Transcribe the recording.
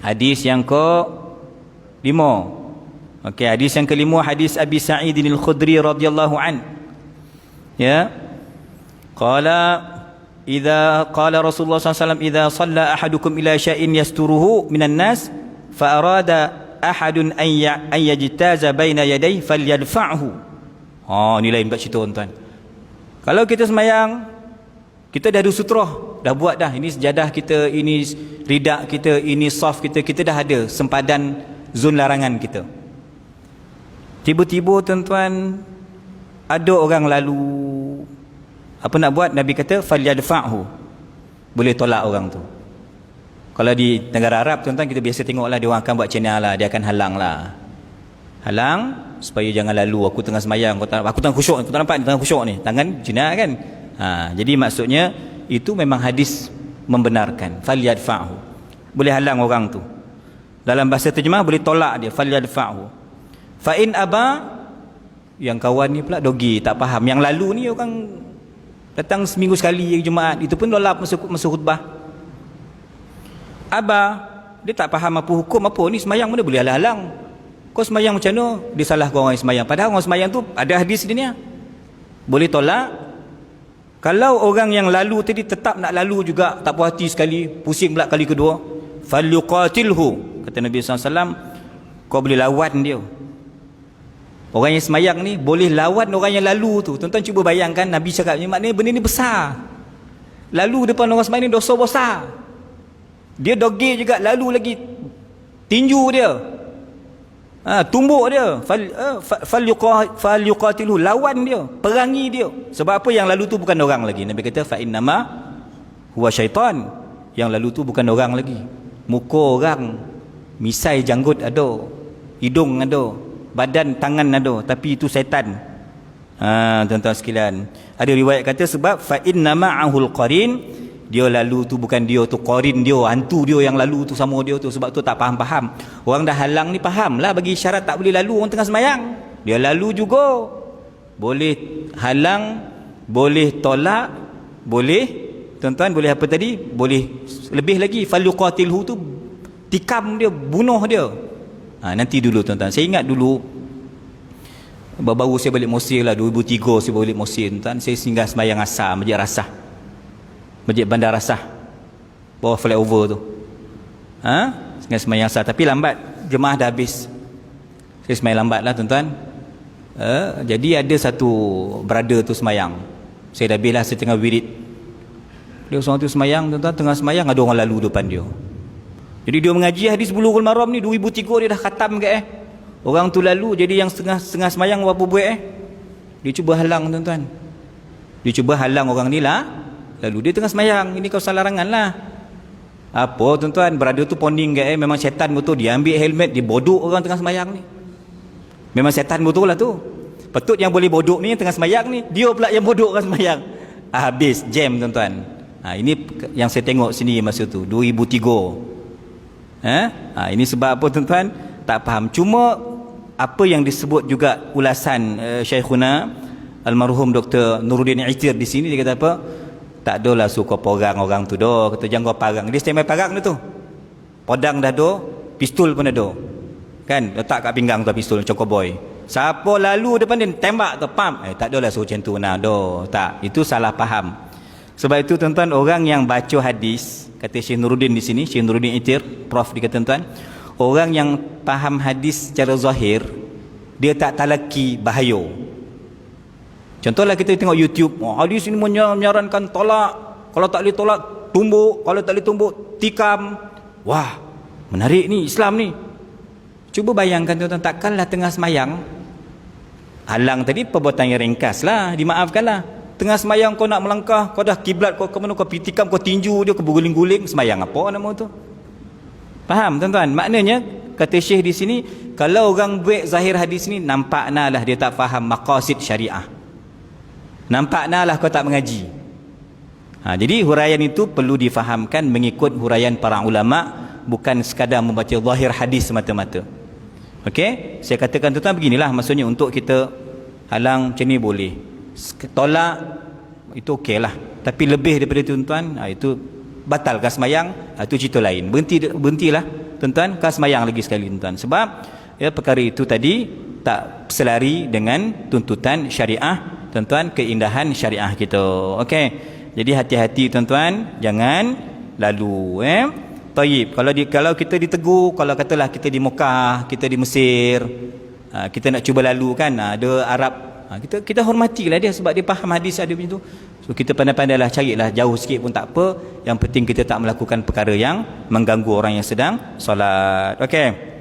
Hadis yang ke-5. Okey, hadis yang ke-5 hadis Abi Sa'id Al-Khudri radhiyallahu an. Ya. Qala Rasulullah SAW, idza shalla ahadukum ila syai'in yasturuhu minan nas fa arada ahadun an yajtaza baina yadayhi falyadfa'hu. Ni lain bab cerita tuan. Kalau kita semayang, kita dah ada sutrah, dah buat dah, ini sejadah kita, ini ridak kita, ini soft kita, kita dah ada sempadan zon larangan kita. Tiba-tiba tuan-tuan ada orang lalu, apa nak buat? Nabi kata falyadfa'hu, boleh tolak orang tu. Kalau di negara Arab tuan-tuan, kita biasa tengoklah dia orang akan buat channel lah, dia akan halang supaya jangan lalu. Aku tengah semayang, aku tengah khusyuk, aku tak nampak ni tengah khusyuk ni, tangan jinak kan. Jadi maksudnya itu memang hadis membenarkan falyadfa'hu, boleh halang orang tu. Dalam bahasa terjemah boleh tolak dia, falyadfa'hu. Fa in aba, yang kawan ni pula dogi, tak faham. Yang lalu ni orang datang seminggu sekali Jumaat, itu pun tolak masa khutbah. Aba, dia tak faham apa hukum apa ni, semayang mana boleh halang-halang. Kau semayang macam mana? Dia salah kau orang semayang. Padahal orang semayang tu ada hadis dia ni, boleh tolak. Kalau orang yang lalu tadi tetap nak lalu juga, tak puas hati sekali, pusing pula kali kedua, falyuqatilhu, kata Nabi SAW, kau boleh lawan dia. Orang yang semayang ni boleh lawan orang yang lalu tu. Tuan-tuan cuba bayangkan, Nabi cakap ni, maknanya benda ni besar. Lalu depan orang semayang ni dosa besar. Dia dogil juga, lalu lagi tinju dia, tumbuk dia, falyuqatilhu, lawan dia, perangi dia. Sebab apa? Yang lalu tu bukan orang lagi. Nabi kata fa innama huwa syaitan, yang lalu tu bukan orang lagi. Muka orang, misai janggut ada, hidung ada, badan tangan ada, tapi itu syaitan. Tuan-tuan sekalian, ada riwayat kata sebab fa innama ahul qarin, dia lalu tu bukan dia tu, qarin dia, hantu dia yang lalu tu sama dia tu. Sebab tu tak faham-faham. Orang dah halang ni faham lah, bagi syarat tak boleh lalu orang tengah semayang. Dia lalu juga boleh halang, boleh tolak, boleh tuan-tuan, boleh apa tadi, boleh lebih lagi, falyuqatilhu tu tikam dia, bunuh dia. Nanti dulu tuan-tuan, saya ingat dulu baru saya balik Mesir lah, 2003 saya balik Mesir tuan-tuan. Saya singgah semayang asar Masjid Rasah, Masjid Bandar Rasah, bawah flyover tu. Singgah semayang asar, tapi lambat, jemaah dah habis. Saya semayang lambat lah tuan-tuan. Jadi ada satu brother tu semayang, saya dah habis lah, saya tengah wirid. Dia seorang tu semayang tuan-tuan, tengah semayang ada orang lalu depan dia. Jadi dia mengaji hadis Bulughul Maram ni 2003, dia dah khatam ke orang tu lalu, jadi yang setengah semayang apa buat dia cuba halang tuan-tuan. Dia cuba halang orang ni lah, lalu dia tengah semayang. Ini kau salah larangan lah. Apa tuan-tuan, brother tu poning ke memang syaitan betul. Dia ambil helmet, dia bodok orang tengah semayang ni. Memang syaitan betul lah tu. Patut yang boleh bodok ni yang tengah semayang ni, dia pula yang bodok orang semayang. Habis jam tuan-tuan. Ini yang saya tengok sini masa tu 2003. Ini sebab apa tuan-tuan, tak faham. Cuma apa yang disebut juga ulasan Syekhuna almarhum Dr. Nuruddin Itir di sini, dia kata apa, tak adalah suka parang orang tu dah, kata jangan kau parang. Dia standby parang dia tu, podang dah ada, pistol pun ada kan, letak kat pinggang tu pistol macam cowboy. Siapa lalu depan dia tembak tu, pam. Tak adalah suruh macam tu tak, itu salah faham. Sebab itu tuan-tuan, orang yang baca hadis, kata Syekh Nuruddin di sini, Syekh Nuruddin Itir, Prof dia kata tuan-tuan, orang yang faham hadis secara zahir, dia tak talaki bahaya. Contohlah kita tengok YouTube, hadis ini menyarankan tolak, kalau tak boleh tolak tumbuk, kalau tak boleh tumbuk tikam. Wah, menarik ni Islam ni. Cuba bayangkan tuan-tuan, takkanlah tengah semayang, halang tadi perbuatan yang ringkas lah, dimaafkan lah. Tengah semayang kau nak melangkah, kau dah kiblat, kau ke mana, kau tikam, kau tinju dia, kau berguling-guling, semayang apa nama tu? Faham tuan-tuan? Maknanya kata Syekh di sini, kalau orang buat zahir hadis ni, nampaknya lah dia tak faham maqasid syariah, nampaknya lah kau tak mengaji. Jadi huraian itu perlu difahamkan mengikut huraian para ulama, bukan sekadar membaca zahir hadis semata-mata. Okey, saya katakan tuan-tuan beginilah, maksudnya untuk kita halang macam ni boleh, tolak itu okey lah, tapi lebih daripada itu tuan-tuan, itu batalkan semayang, itu cerita lain. Berhentilah tuan-tuan, kau sembahyang lagi sekali tuan-tuan. Sebab ya perkara itu tadi tak selari dengan tuntutan syariah, tuan-tuan, keindahan syariah kita. Okey. Jadi hati-hati tuan-tuan, jangan lalu Taib. Kalau kita ditegur, kalau katalah kita di Mekah, kita di Mesir, kita nak cuba lalu kan, ada Arab, kita hormatilah dia sebab dia faham hadis ada macam tu. So kita pandai-pandailah, carilah jauh sikit pun tak apa. Yang penting kita tak melakukan perkara yang mengganggu orang yang sedang solat. Okey.